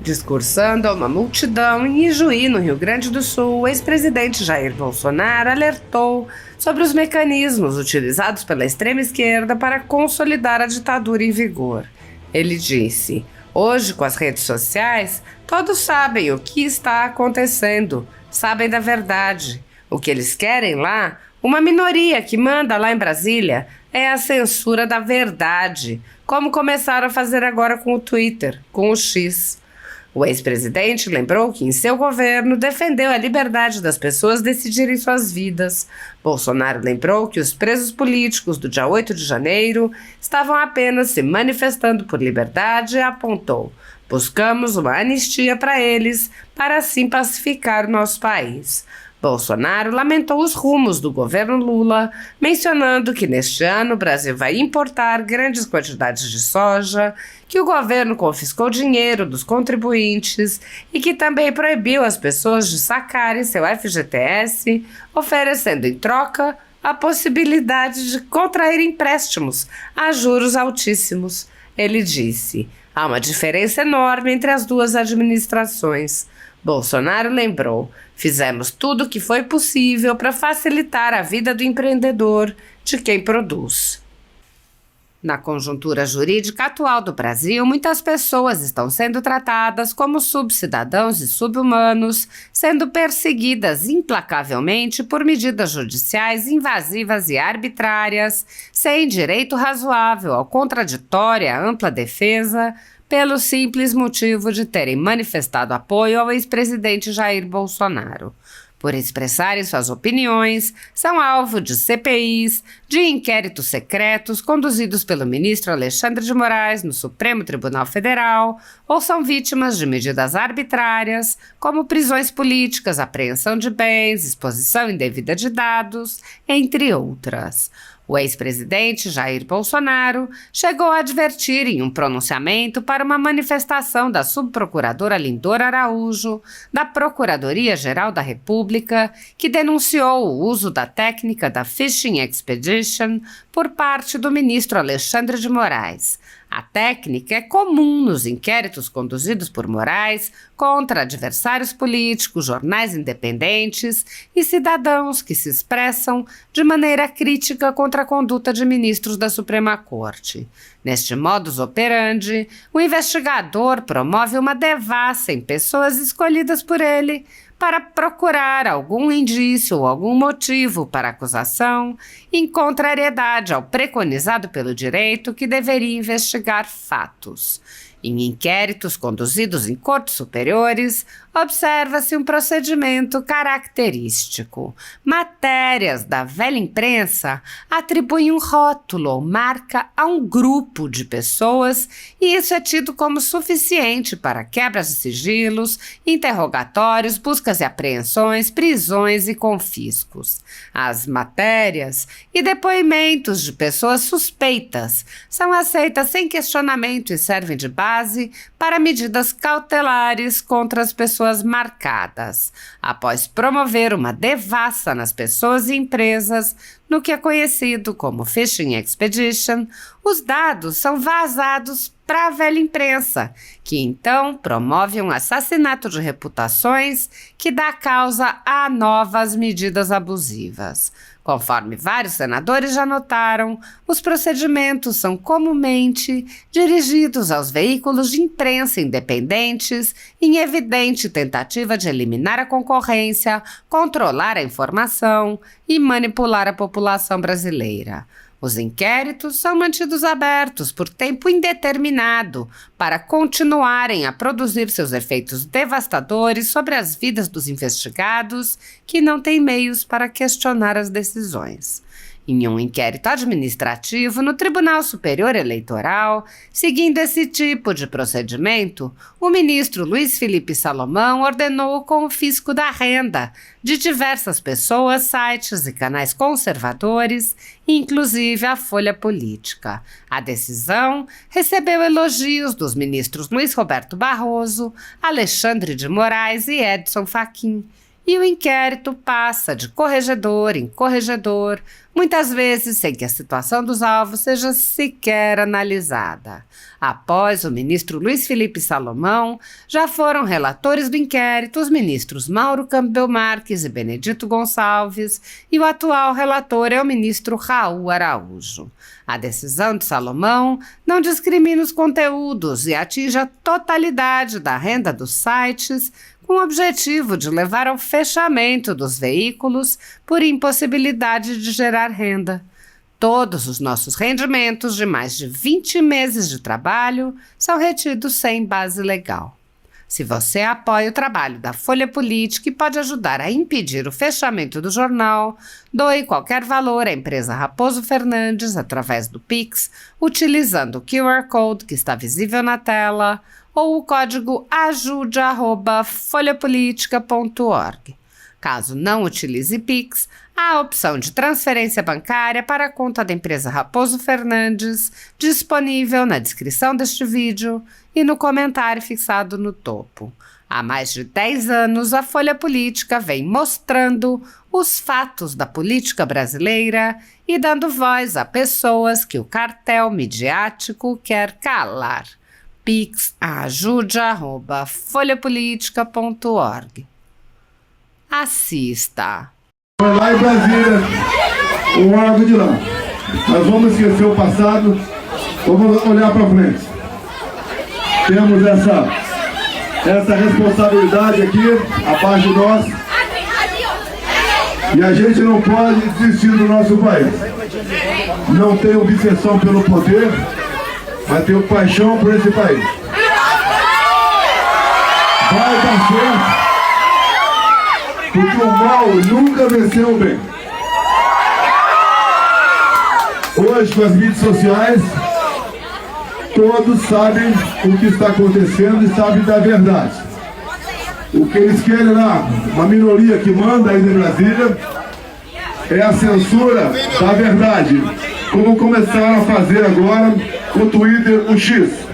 Discursando a uma multidão em Ijuí, no Rio Grande do Sul, o ex-presidente Jair Bolsonaro alertou sobre os mecanismos utilizados pela extrema-esquerda para consolidar a ditadura em vigor. Ele disse: "Hoje, com as redes sociais, todos sabem o que está acontecendo, sabem da verdade. O que eles querem lá, uma minoria que manda lá em Brasília, é a censura da verdade, como começaram a fazer agora com o Twitter, com o X." O ex-presidente lembrou que em seu governo defendeu a liberdade das pessoas decidirem suas vidas. Bolsonaro lembrou que os presos políticos do dia 8 de janeiro estavam apenas se manifestando por liberdade e apontou: "Buscamos uma anistia para eles, para assim pacificar o nosso país." Bolsonaro lamentou os rumos do governo Lula, mencionando que neste ano o Brasil vai importar grandes quantidades de soja, que o governo confiscou dinheiro dos contribuintes e que também proibiu as pessoas de sacarem seu FGTS, oferecendo em troca a possibilidade de contrair empréstimos a juros altíssimos. Ele disse: "Há uma diferença enorme entre as duas administrações." Bolsonaro lembrou: "Fizemos tudo o que foi possível para facilitar a vida do empreendedor, de quem produz." Na conjuntura jurídica atual do Brasil, muitas pessoas estão sendo tratadas como subcidadãos e subhumanos, sendo perseguidas implacavelmente por medidas judiciais invasivas e arbitrárias, sem direito razoável ao contraditório e à ampla defesa, pelo simples motivo de terem manifestado apoio ao ex-presidente Jair Bolsonaro. Por expressarem suas opiniões, são alvo de CPIs, de inquéritos secretos conduzidos pelo ministro Alexandre de Moraes no Supremo Tribunal Federal, ou são vítimas de medidas arbitrárias, como prisões políticas, apreensão de bens, exposição indevida de dados, entre outras. O ex-presidente Jair Bolsonaro chegou a advertir em um pronunciamento para uma manifestação da subprocuradora Lindor Araújo, da Procuradoria-Geral da República, que denunciou o uso da técnica da Fishing Expedition por parte do ministro Alexandre de Moraes. A técnica é comum nos inquéritos conduzidos por Moraes contra adversários políticos, jornais independentes e cidadãos que se expressam de maneira crítica contra a conduta de ministros da Suprema Corte. Neste modus operandi, o investigador promove uma devassa em pessoas escolhidas por ele para procurar algum indício ou algum motivo para acusação, em contrariedade ao preconizado pelo direito que deveria investigar fatos. Em inquéritos conduzidos em cortes superiores, observa-se um procedimento característico. Matérias da velha imprensa atribuem um rótulo ou marca a um grupo de pessoas e isso é tido como suficiente para quebras de sigilos, interrogatórios, buscas e apreensões, prisões e confiscos. As matérias e depoimentos de pessoas suspeitas são aceitas sem questionamento e servem de base para medidas cautelares contra as pessoas marcadas, após promover uma devassa nas pessoas e empresas no que é conhecido como Fishing Expedition. Os dados são vazados para a velha imprensa, que então promove um assassinato de reputações que dá causa a novas medidas abusivas. Conforme vários senadores já notaram, os procedimentos são comumente dirigidos aos veículos de imprensa independentes em evidente tentativa de eliminar a concorrência, controlar a informação e manipular a população brasileira. Os inquéritos são mantidos abertos por tempo indeterminado para continuarem a produzir seus efeitos devastadores sobre as vidas dos investigados que não têm meios para questionar as decisões. Em um inquérito administrativo no Tribunal Superior Eleitoral, seguindo esse tipo de procedimento, o ministro Luiz Felipe Salomão ordenou o confisco da renda de diversas pessoas, sites e canais conservadores, inclusive a Folha Política. A decisão recebeu elogios dos ministros Luiz Roberto Barroso, Alexandre de Moraes e Edson Fachin. E o inquérito passa de corregedor em corregedor, muitas vezes sem que a situação dos alvos seja sequer analisada. Após o ministro Luiz Felipe Salomão, já foram relatores do inquérito os ministros Mauro Campbell Marques e Benedito Gonçalves, e o atual relator é o ministro Raul Araújo. A decisão de Salomão não discrimina os conteúdos e atinge a totalidade da renda dos sites, com o objetivo de levar ao fechamento dos veículos por impossibilidade de gerar renda. Todos os nossos rendimentos de mais de 20 meses de trabalho são retidos sem base legal. Se você apoia o trabalho da Folha Política e pode ajudar a impedir o fechamento do jornal, doe qualquer valor à empresa Raposo Fernandes através do Pix, utilizando o QR Code que está visível na tela ou o código ajude@folhapolitica.org. Caso não utilize Pix, há a opção de transferência bancária para a conta da empresa Raposo Fernandes, disponível na descrição deste vídeo e no comentário fixado no topo. Há mais de 10 anos, a Folha Política vem mostrando os fatos da política brasileira e dando voz a pessoas que o cartel midiático quer calar. Pix ajude@folhapolitica.org. Assista. Lá em Brasília, o órgão de lá. Nós vamos esquecer o passado, vamos olhar para frente. Temos essa responsabilidade aqui, abaixo de nós. E a gente não pode desistir do nosso país. Não tenho obsessão pelo poder, mas tenho paixão por esse país. Vai dar certo. Porque o mal nunca venceu o bem. Hoje, com as mídias sociais, todos sabem o que está acontecendo e sabem da verdade. O que eles querem lá, uma minoria que manda aí em Brasília, é a censura da verdade, como começaram a fazer agora com o Twitter, o X.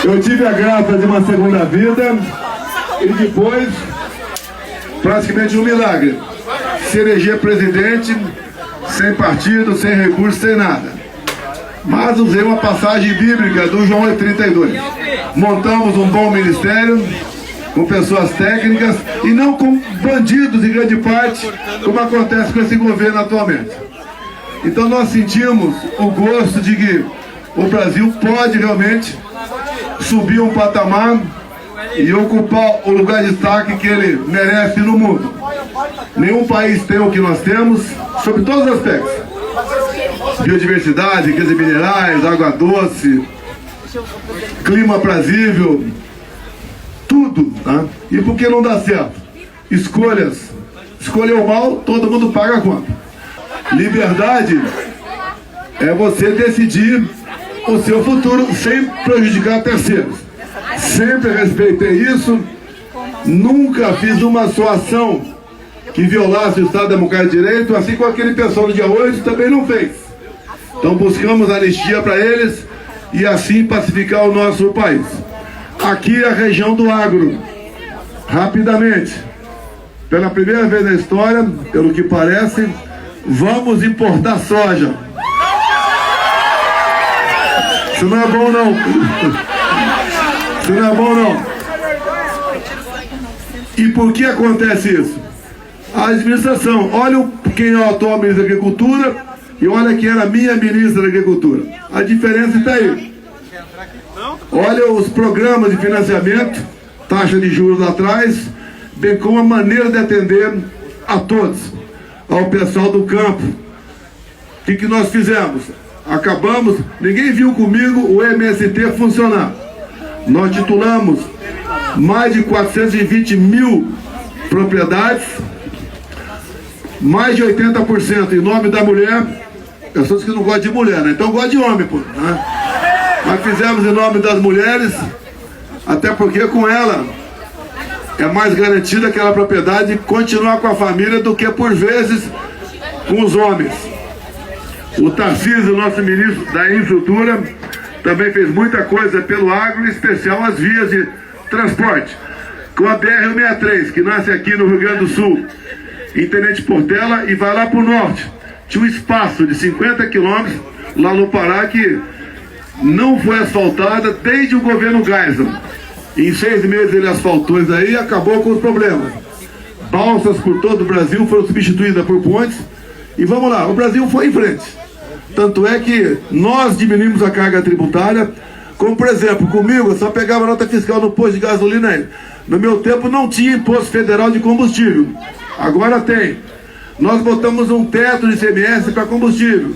Eu tive a graça de uma segunda vida e depois, praticamente um milagre, se eleger presidente, sem partido, sem recurso, sem nada. Mas usei uma passagem bíblica do João 8,32. Montamos um bom ministério, com pessoas técnicas e não com bandidos em grande parte, como acontece com esse governo atualmente. Então nós sentimos o gosto de que o Brasil pode realmente subir um patamar e ocupar o lugar de destaque que ele merece no mundo. Nenhum país tem o que nós temos, sobre todos os aspectos. Biodiversidade, riqueza minerais, água doce, clima aprazível, tudo, tá? E por que não dá certo? Escolhas. Escolheu mal, todo mundo paga a conta. Liberdade é você decidir o seu futuro sem prejudicar terceiros. Sempre respeitei isso, nunca fiz uma só ação que violasse o Estado Democrático de Direito, assim como aquele pessoal do dia 8 também não fez. Então buscamos anistia para eles e assim pacificar o nosso país. Aqui é a região do agro. Rapidamente, pela primeira vez na história, pelo que parece, vamos importar soja. Isso não é bom não. Isso não é bom não. E por que acontece isso? A administração, olha quem é o atual ministro da Agricultura e olha quem era a minha ministra da Agricultura. A diferença está aí. Olha os programas de financiamento, taxa de juros lá atrás, bem como a maneira de atender a todos, ao pessoal do campo. O que nós fizemos? Acabamos, ninguém viu comigo o MST funcionar. Nós titulamos mais de 420 mil propriedades, mais de 80% em nome da mulher. Pessoas que não gostam de mulher, né? Então gosta de homem, pô, né? Mas fizemos em nome das mulheres, até porque com ela é mais garantida aquela propriedade de continuar com a família do que por vezes com os homens. O Tarcísio, nosso ministro da Infraestrutura, também fez muita coisa pelo agro, em especial as vias de transporte. Com a BR-163, que nasce aqui no Rio Grande do Sul, em Tenente Portela, e vai lá para o norte. Tinha um espaço de 50 quilômetros lá no Pará que não foi asfaltada desde o governo Geisel. Em 6 meses ele asfaltou isso aí e acabou com os problemas. Balsas por todo o Brasil foram substituídas por pontes. E vamos lá, o Brasil foi em frente. Tanto é que nós diminuímos a carga tributária. Como, por exemplo, comigo eu só pegava nota fiscal no posto de gasolina aí. No meu tempo não tinha imposto federal de combustível. Agora tem. Nós botamos um teto de ICMS para combustível,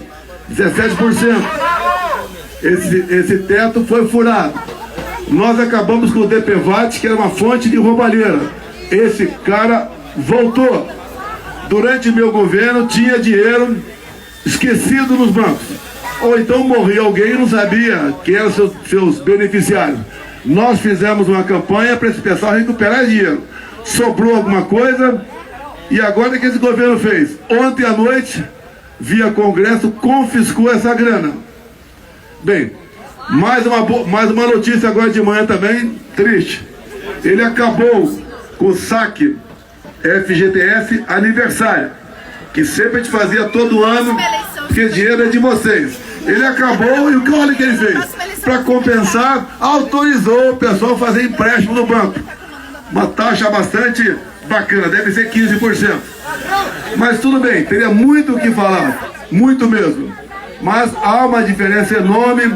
17%. Esse teto foi furado. Nós acabamos com o DPVAT, que era uma fonte de roubalheira. Esse cara voltou. Durante meu governo tinha dinheiro esquecido nos bancos. Ou então morria alguém e não sabia quem eram seus beneficiários. Nós fizemos uma campanha para esse pessoal recuperar dinheiro. Sobrou alguma coisa. E agora o que esse governo fez? Ontem à noite, via Congresso, confiscou essa grana. Bem, mais uma notícia agora de manhã também, triste. Ele acabou com o saque FGTS aniversário, que sempre a gente fazia todo ano, porque dinheiro é de vocês. Ele acabou e olha o que ele fez. Para compensar, autorizou o pessoal a fazer empréstimo no banco. Uma taxa bastante bacana, deve ser 15%. Mas tudo bem, teria muito o que falar, muito mesmo. Mas há uma diferença enorme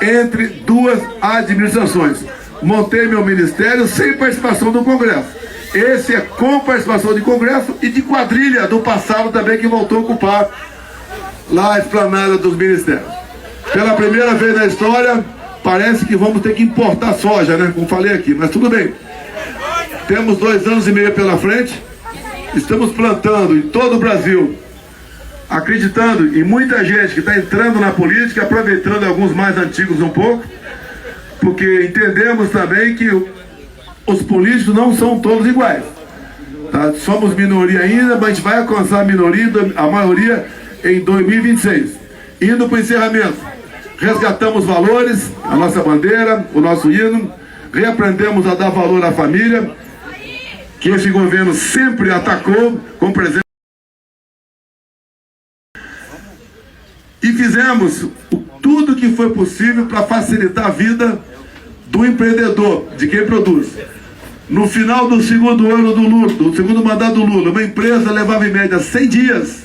entre duas administrações. Montei meu ministério sem participação do Congresso. Esse é com participação de Congresso e de quadrilha do passado também, que voltou a ocupar lá a esplanada dos ministérios. Pela primeira vez na história, parece que vamos ter que importar soja, né? Como falei aqui, mas tudo bem. Temos 2 anos e meio pela frente, estamos plantando em todo o Brasil, acreditando em muita gente que está entrando na política, aproveitando alguns mais antigos um pouco, porque entendemos também que os políticos não são todos iguais. Tá? Somos minoria ainda, mas a gente vai alcançar a maioria em 2026. Indo para o encerramento, resgatamos valores, a nossa bandeira, o nosso hino, reaprendemos a dar valor à família, que esse governo sempre atacou com presença. E fizemos tudo o que foi possível para facilitar a vida do empreendedor, de quem produz. No final do segundo ano do Lula, do segundo mandato do Lula, uma empresa levava em média 100 dias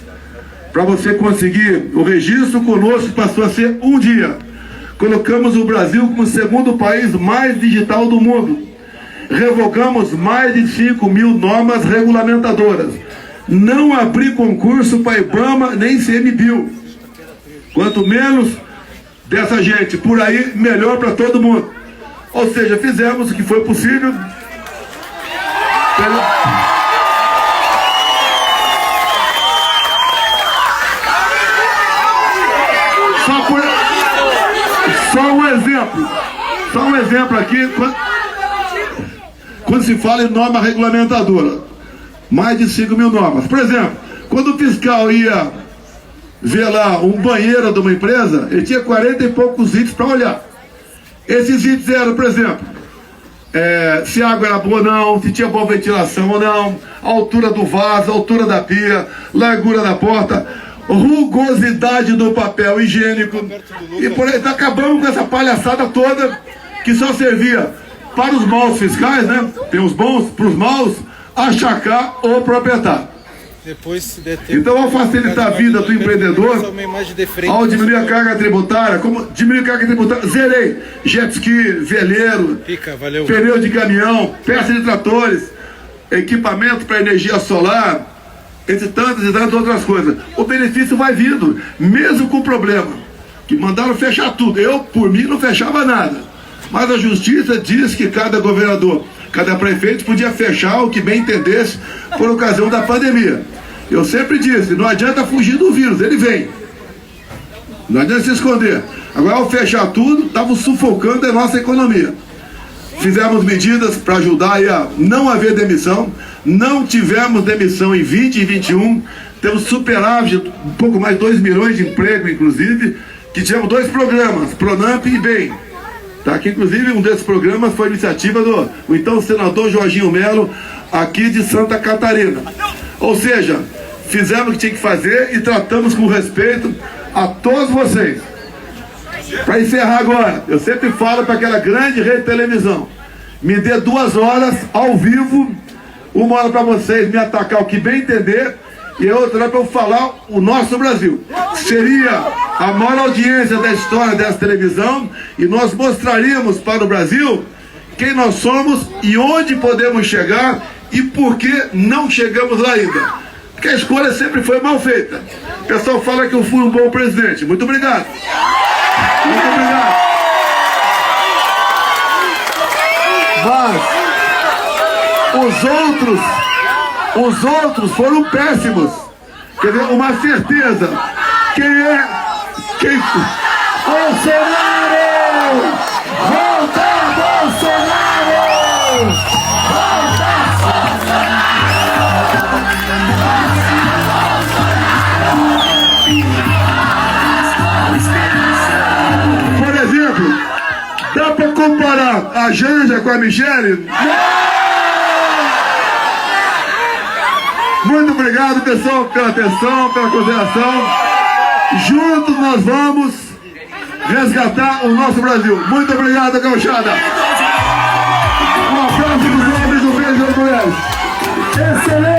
para você conseguir o registro. Conosco passou a ser 1 dia. Colocamos o Brasil como o segundo país mais digital do mundo. Revogamos mais de 5.000 normas regulamentadoras. Não abri concurso para IBAMA nem CMBio. Quanto menos dessa gente por aí, melhor para todo mundo. Ou seja, fizemos o que foi possível. Só um exemplo aqui. Quando se fala em norma regulamentadora, mais de 5.000 normas. Por exemplo, quando o fiscal ia ver lá um banheiro de uma empresa, ele tinha 40 e poucos itens para olhar. Esses itens eram, por exemplo, se a água era boa ou não, se tinha boa ventilação ou não, a altura do vaso, a altura da pia, largura da porta, rugosidade do papel higiênico. E por aí, acabamos com essa palhaçada toda que só servia para os maus fiscais, né? Tem os bons, para os maus, achacar o proprietário. Depois, se der tempo, então, ao facilitar a vida do empreendedor, ao diminuir a carga tributária, como diminuir a carga tributária, zerei jet ski, veleiro, pneu de caminhão, peça de tratores, equipamento para energia solar, entre tantas e tantas outras coisas. O benefício vai vindo, mesmo com o problema, que mandaram fechar tudo. Eu, por mim, não fechava nada. Mas a justiça diz que cada governador, cada prefeito podia fechar o que bem entendesse por ocasião da pandemia. Eu sempre disse, não adianta fugir do vírus, ele vem. Não adianta se esconder. Agora, ao fechar tudo, estamos sufocando a nossa economia. Fizemos medidas para ajudar aí a não haver demissão. Não tivemos demissão em 20 e 21. Temos superávit, um pouco mais de 2 milhões de emprego, inclusive, que tivemos 2 programas, Pronamp e BEM. Tá? Que, inclusive, um desses programas foi iniciativa do então senador Jorginho Melo, aqui de Santa Catarina. Ou seja, fizemos o que tinha que fazer e tratamos com respeito a todos vocês. Para encerrar agora, eu sempre falo para aquela grande rede de televisão, me dê 2 horas ao vivo, 1 hora para vocês me atacar o que bem entender e a outra hora para eu falar o nosso Brasil. Seria a maior audiência da história dessa televisão e nós mostraríamos para o Brasil quem nós somos e onde podemos chegar e por que não chegamos lá ainda. Porque a escolha sempre foi mal feita. O pessoal fala que eu fui um bom presidente. Muito obrigado. Muito obrigado. Mas os outros foram péssimos. Quer dizer, uma certeza. Quem Bolsonaro! Volta Bolsonaro! Por exemplo, dá para comparar a Janja com a Michele? Muito obrigado, pessoal, pela atenção, pela consideração. Juntos nós vamos resgatar o nosso Brasil. Muito obrigado, gauchada. Um abraço dos homens, um beijo às mulheres. Excelente!